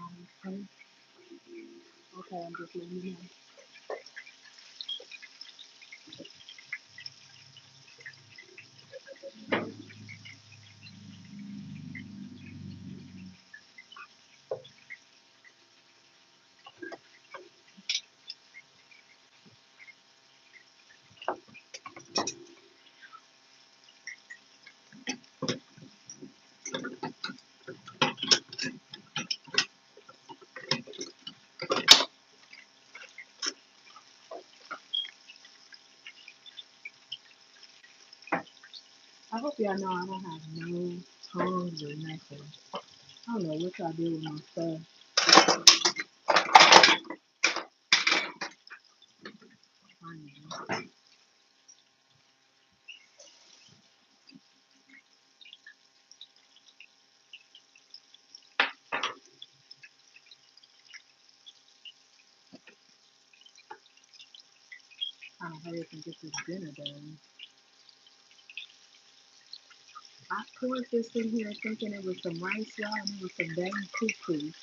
Okay, okay, I'm just letting you know. I hope y'all know I don't have no tongues or nothing. I don't know what y'all do with my stuff. Trying to hurry up and get this dinner done. I poured this in here thinking it was some rice, y'all, and it was some dang couscous.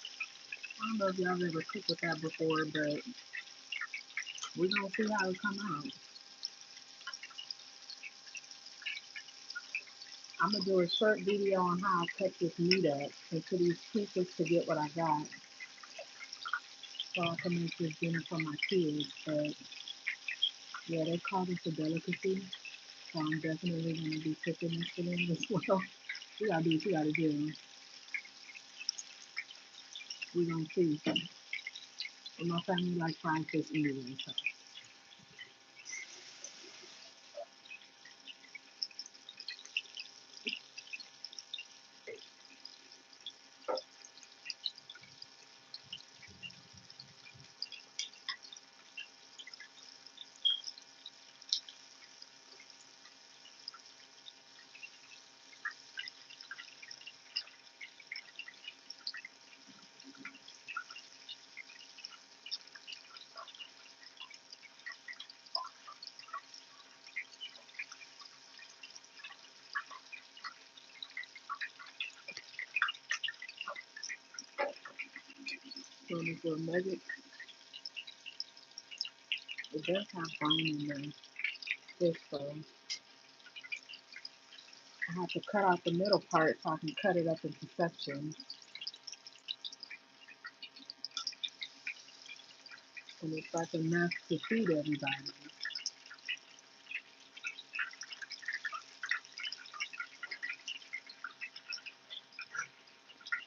I don't know if y'all ever cooked with that before, but we're gonna see how it come out. I'm gonna do a short video on how I cut this meat up into these pieces to get what I got, so I can make this dinner for my kids. But yeah, they call this a delicacy, so I'm definitely gonna be cooking this for them as well. We gotta do what you gotta do. We gonna see. And my family like fried fish anyway, so. So this little nugget, it does have bone in the fish, so I have to cut out the middle part so I can cut it up into sections. And it's like enough to feed everybody.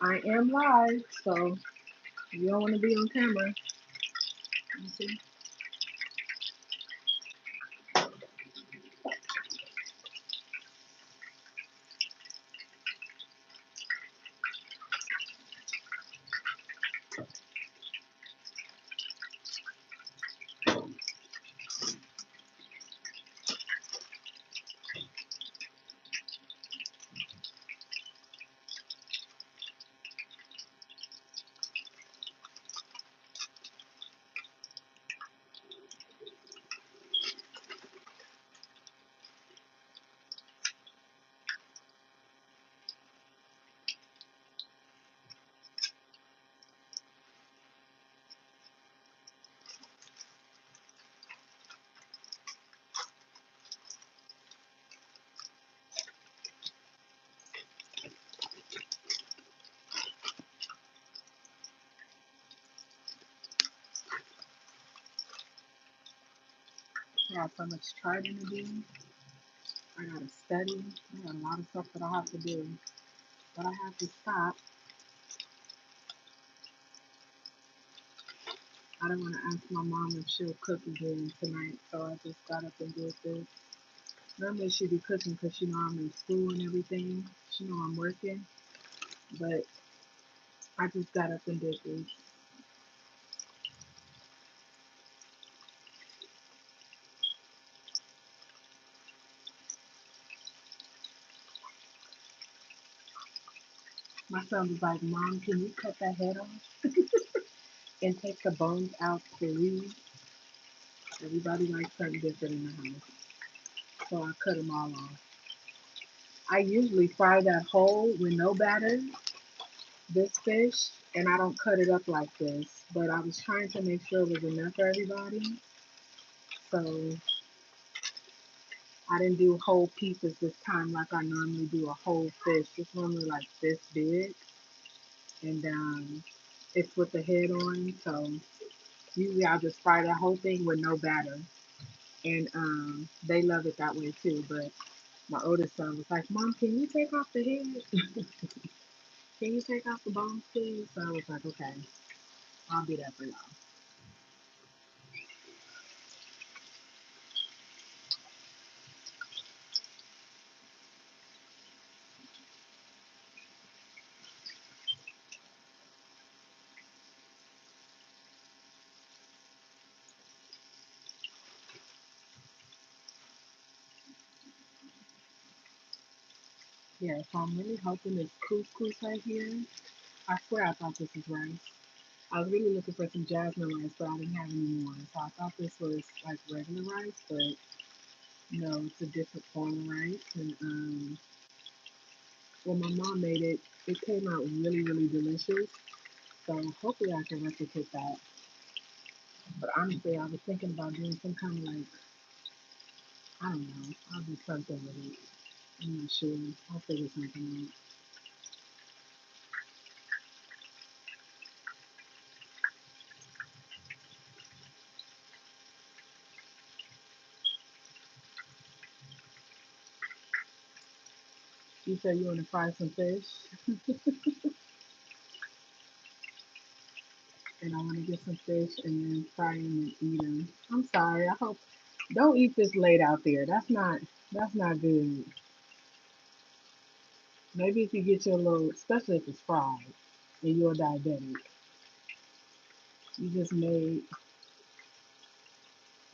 I am live, so you don't want to be on camera. You see? I got so much charting to do. I gotta study. I got a lot of stuff that I have to do. But I have to stop. I don't want to ask my mom if she'll cook again tonight, so I just got up and did this. Normally she'd be cooking because she know I'm in school and everything. She know I'm working, but I just got up and did this. My son was like, Mom, can you cut that head off and take the bones out, please? Everybody likes something different in the house, so I cut them all off. I usually fry that whole with no batter, this fish, and I don't cut it up like this, but I was trying to make sure it was enough for everybody. So I didn't do whole pieces this time like I normally do a whole fish. It's normally like this big, and it's with the head on. So usually I'll just fry that whole thing with no batter, and they love it that way too. But my oldest son was like, "Mom, can you take off the head? Can you take off the bones, please?" So I was like, "Okay, I'll do that for y'all." Yeah, so I'm really hoping it's couscous right here. I swear I thought this was rice. I was really looking for some jasmine rice, but I didn't have any more. So I thought this was like regular rice, but no, it's a different form of rice. And when my mom made it, it came out really, really delicious. So hopefully I can replicate that. But honestly, I was thinking about doing some kind of like, I don't know, I'll do something with it. I'm not sure. I'll figure something out. You said you want to fry some fish, and I want to get some fish and then fry them and eat them. I'm sorry. I hope don't eat this late out there. That's not good. Maybe if you get your little, especially if it's fried and you're diabetic, you just made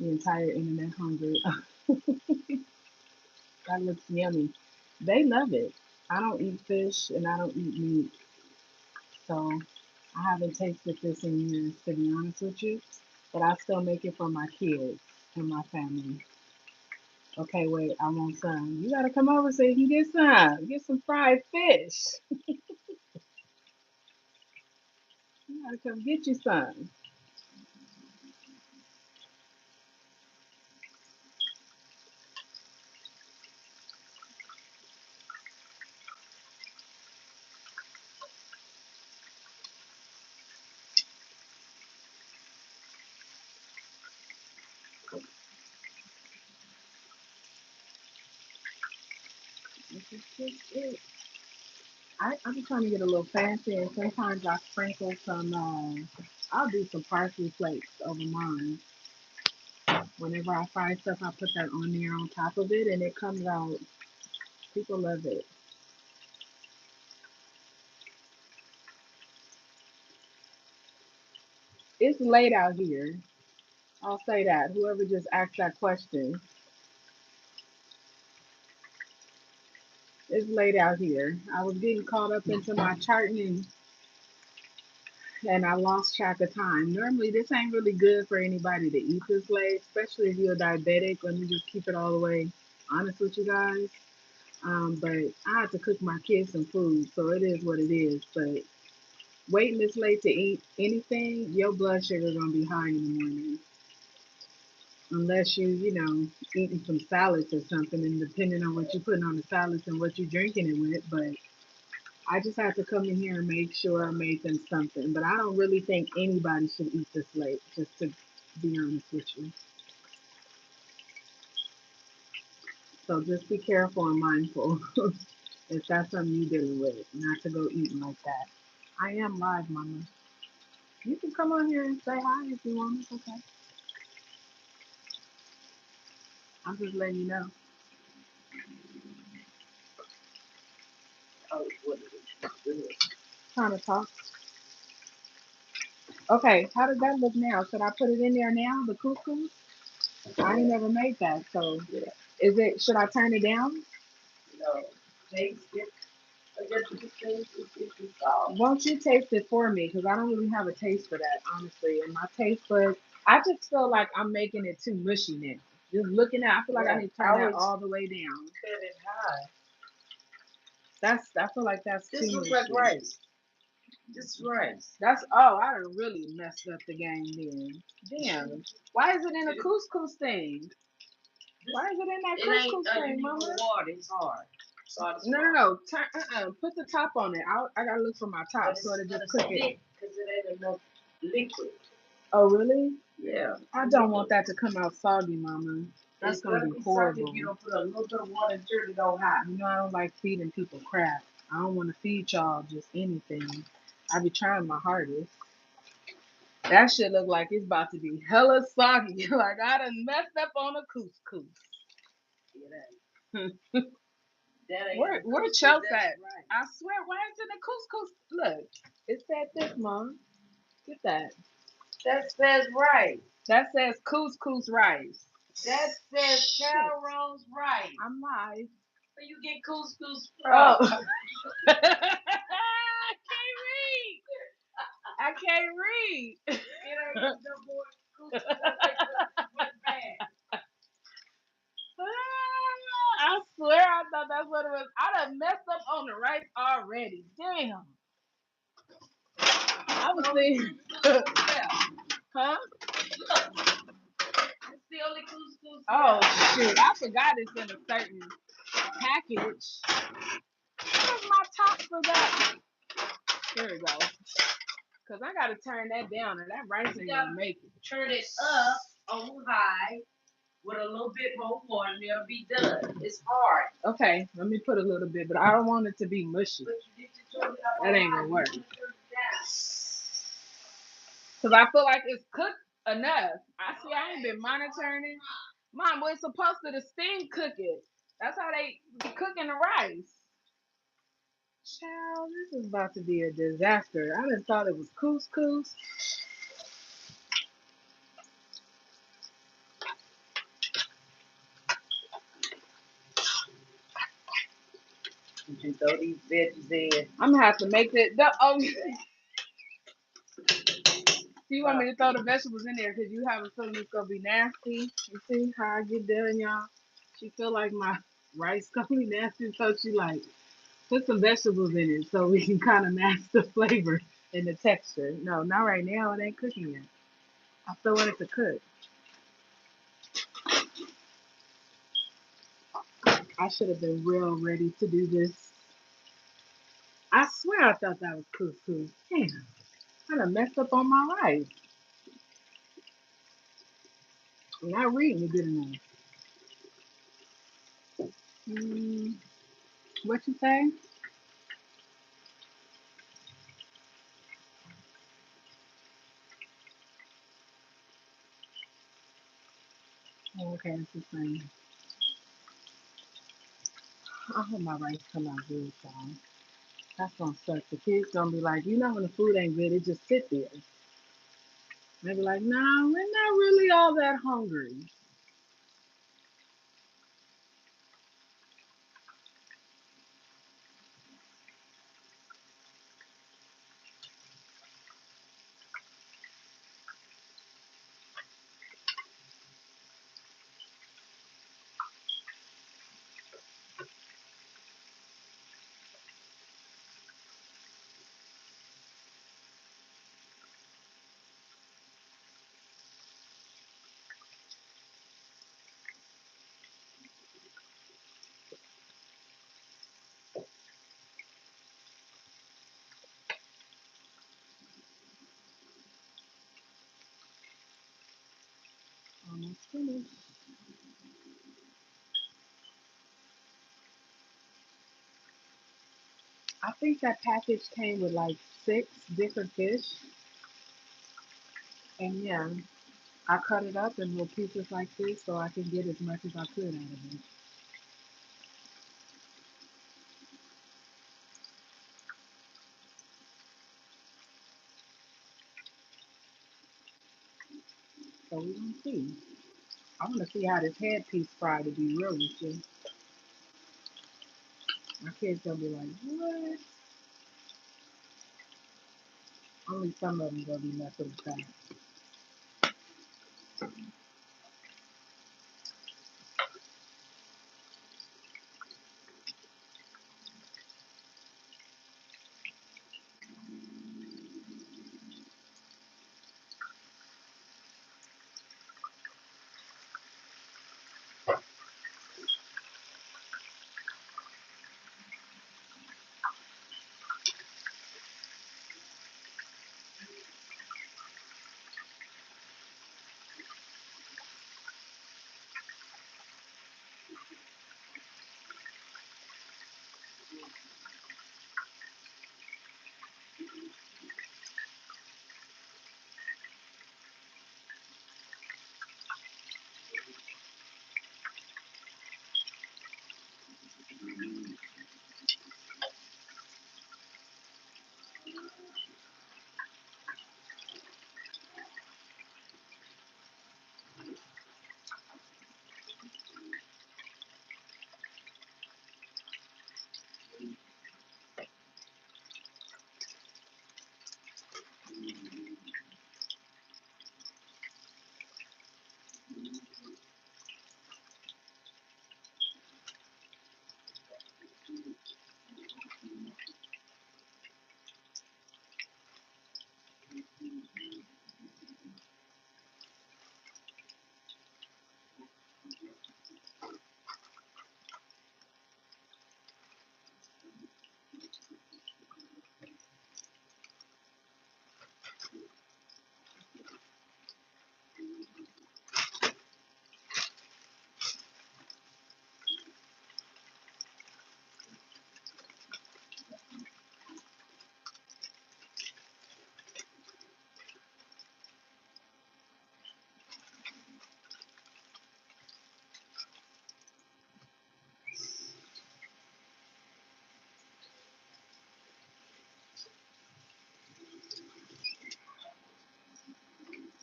the entire internet hungry. That looks yummy. They love it. I don't eat fish and I don't eat meat, so I haven't tasted this in years, to be honest with you. But I still make it for my kids and my family. Okay, wait, I want some. You gotta come over so you can get some. Get some fried fish. You gotta come get you some. This is just it. I'm trying to get a little fancy, and sometimes I sprinkle some. I'll do some parsley flakes over mine. Whenever I fry stuff, I put that on there on top of it, and it comes out. People love it. It's late out here. I'll say that. Whoever just asked that question, it's late out here. I was getting caught up into my charting and I lost track of time. Normally, this ain't really good for anybody to eat this late, especially if you're diabetic. Let me just keep it all the way honest with you guys. But I have to cook my kids some food, so it is what it is. But waiting this late to eat anything, your blood sugar gonna be high in the morning. Unless eating some salads or something, and depending on what you're putting on the salads and what you're drinking it with. But I just have to come in here and make sure I made them something. But I don't really think anybody should eat this late, just to be honest with you. So just be careful and mindful if that's something you're dealing with, not to go eating like that. I am live, mama. You can come on here and say hi if you want. It's okay. I'm just letting you know. Oh, what is it? Trying to talk. Okay, how does that look now? Should I put it in there now, the couscous? I ain't never made that, so is it? Should I turn it down? No. Taste it. I guess you just taste it. Won't you taste it for me? Because I don't really have a taste for that, honestly. And my taste buds, I just feel like I'm making it too mushy now. Just looking at, I feel like I need to turn that all the way down. Set it high. I feel like that's too mushy. This looks like rice. This rice. That's oh, I done really messed up the game then. Damn. Why is it in a couscous thing? Why is it in that It ain't. couscous You thing, need more mama? water. It's hard. Salt is No, no, hard. no. Turn, put the top on it. I gotta look for my top But so it's to gonna just cook it. stick because it ain't enough liquid. Oh, really? Yeah. I don't want that to come out soggy, mama. That's It's gonna gonna be be soggy if horrible. you don't put a little bit of water and turn it on hot. You know I don't like feeding people crap. I don't want to feed y'all just anything. I be trying my hardest. That shit look like it's about to be hella soggy. Like I done messed up on a couscous. Yeah, that ain't Where no where couscous. Chelsea That's at? right. I swear, why is it a couscous? Look, it said this, mom. Get that. That says right. That says couscous rice. That says Shit, Carol's rice. I'm live. Where you get couscous Oh, from? I can't read. I can't read. It ain't no more couscous. That makes us went bad. I swear I thought that's what it was. I done messed up on the rice already. Damn. I was So thinking, yeah. huh? Look, it's the only couscous Oh left. shoot, I forgot it's in a certain package. Where's my top for that? There we go. Cause I gotta turn that down, and that rice You ain't gotta gonna make it. turn it up on high with a little bit more water and it'll be done. It's hard. Okay, let me put a little bit, but I don't want it to be mushy. But you need to turn it up That on ain't high. gonna You work. want to turn it down. Cause I feel like it's cooked enough. I see. I ain't been monitoring it. Mom, we're supposed to the steam cook it. That's how they be cooking the rice. Child, this is about to be a disaster. I done thought it was couscous. You can throw these veggies in. I'm gonna have to make that. Oh, you want me to throw the vegetables in there because you have a feeling it's gonna be nasty. You see how I get done, y'all? She feel like my rice gonna be nasty, so she like put some vegetables in it so we can kind of mask the flavor and the texture. No, not right now. It ain't cooking yet. I still want it to cook. I should have been real ready to do this. I swear I thought that was couscous. Damn, I done messed up on my rice. I'm not reading it good enough. Mm, what you say? Oh, okay, it's the same. I hope my rice come out good, y'all. That's gonna suck. The kids gonna be like, you know, when the food ain't good, it just sit there. They be like, nah, we're not really all that hungry. Almost finished. I think that package came with like 6 different fish, and yeah, I cut it up in little pieces like this so I can get as much as I could out of it. So we gonna see. I want to see how this headpiece fry. To be real with you, my kids gonna be like, "What?" Only some of them gonna be messing with that.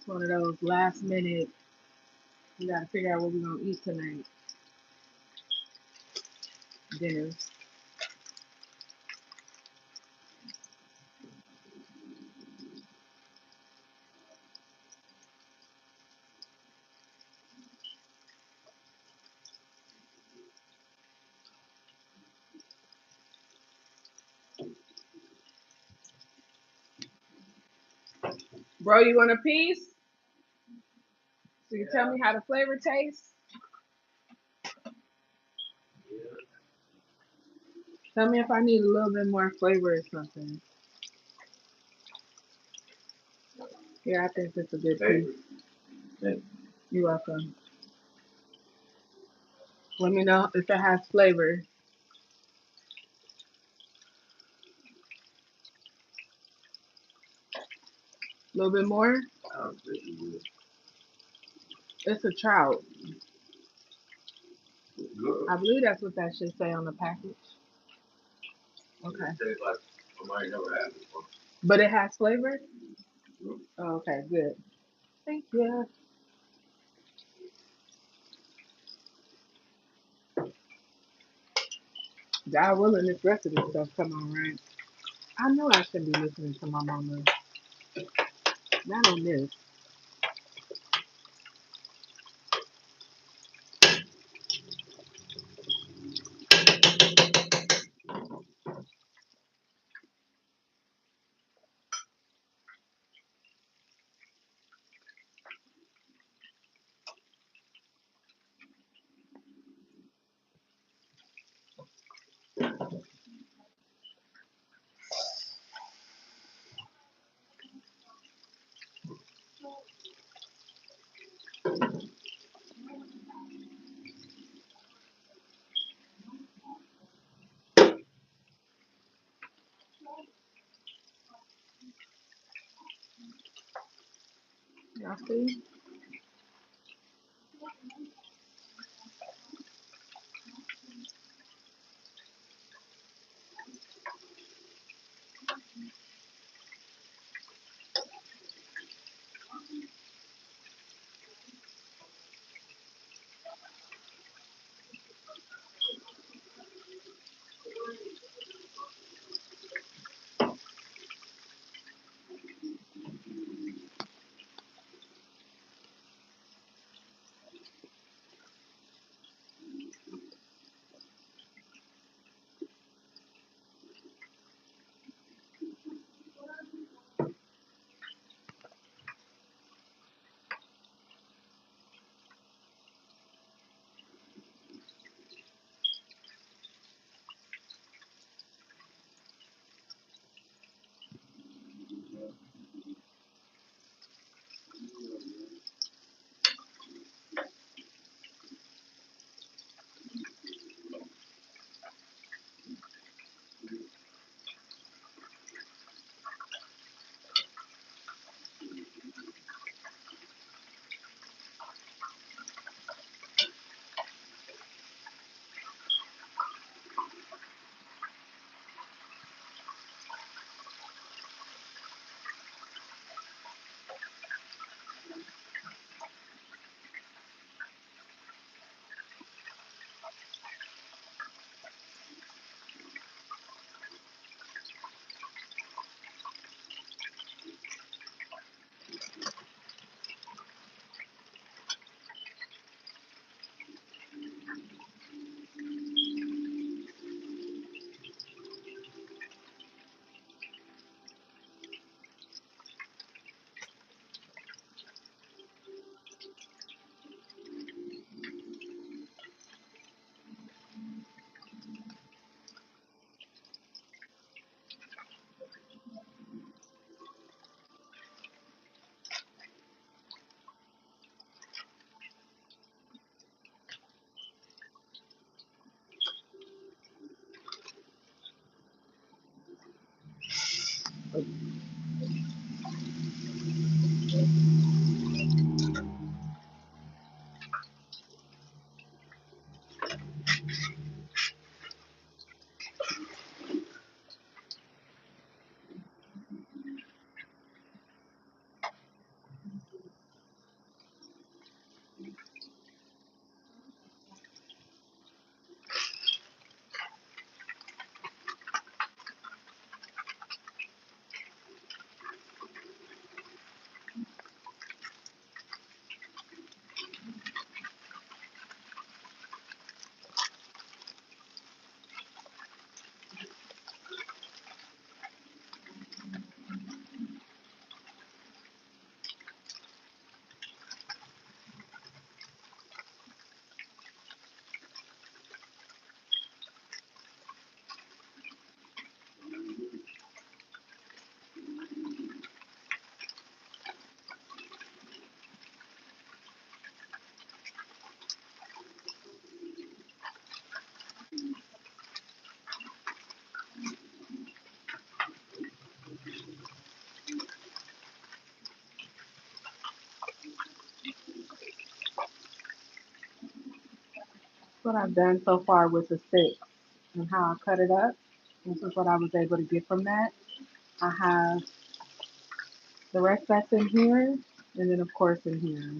One of those last minute, we gotta figure out what we're gonna eat tonight. Dinners. Bro, you want a piece? So you tell me how the flavor tastes? Tell me if I need a little bit more flavor or something. Yeah, I think it's a good piece. You're welcome. Let me know if it has flavor. A little bit more? It's a trout. I believe that's what that should say on the package. Okay. But it has flavor? Oh, okay, good. Thank you. God willing, this rest of this stuff come on right. I know I shouldn't be listening to my mama. Not on this. Y'all see? what I've done so far with the 6 and how I cut it up. This is what I was able to get from that. I have the rest that's in here, and then of course in here.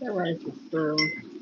That rice is through.